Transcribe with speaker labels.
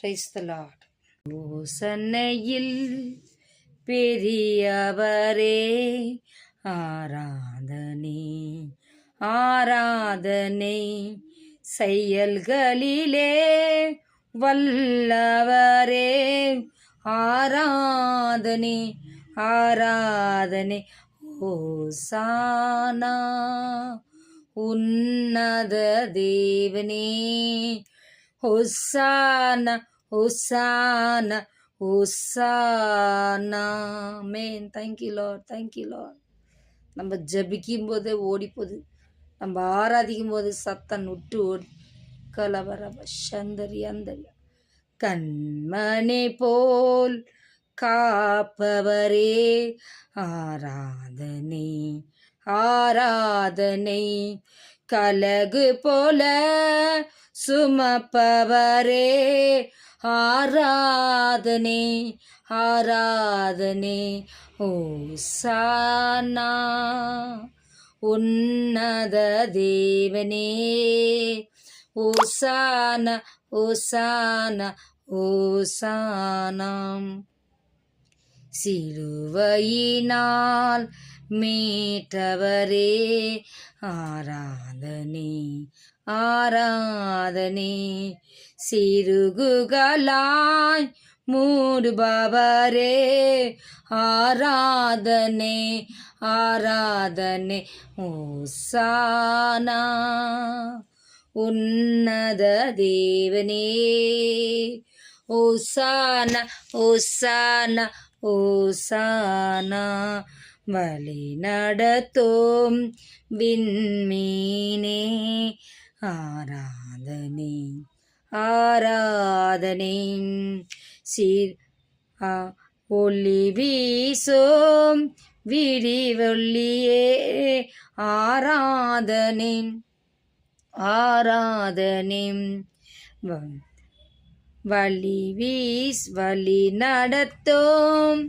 Speaker 1: Praise the Lord. ஓசன்னையில் பெரியவரே ஆராதனை ஆராதனை, செயல்களிலே வல்லவரே ஆராதனை ஆராதனை. ஓசானா உன்னத தேவனே, ஹோசானா ஹோசானா ஹோசானா. ஆமென். Thank you Lord, thank you Lord. நம்ம ஜபிக்கும் போதே ஓடிப்போகுது, நம்ம ஆராதிக்கும் போது சத்தம் விட்டு ஓடி கலவரப சந்தரி அந்தரி. கண்மணி போல் காப்பவரே ஆராதனை ஆராதனை, கலகு போல சுமப்பவரே ஆராதனை ஆராதனை. ஓசானா உன்னத தேவனே, ஓசானா ஓசானா ஓசானாம். சிலுவையினால் மீட்டவரே ஆராதனை ஆராதனை, சிறுகுகளாய் மூடுபவரே ஆராதனை ஆராதனை. ஓசானா உன்னத தேவனே, ஓசானா ஓசானா ஓசானா. வழி நடத்தும் விண்மீனே ஆராதனை ஆராதனை, ஒளி வீசும் விடிவொளியே ஆராதனை ஆராதனை. வழி நடத்தும்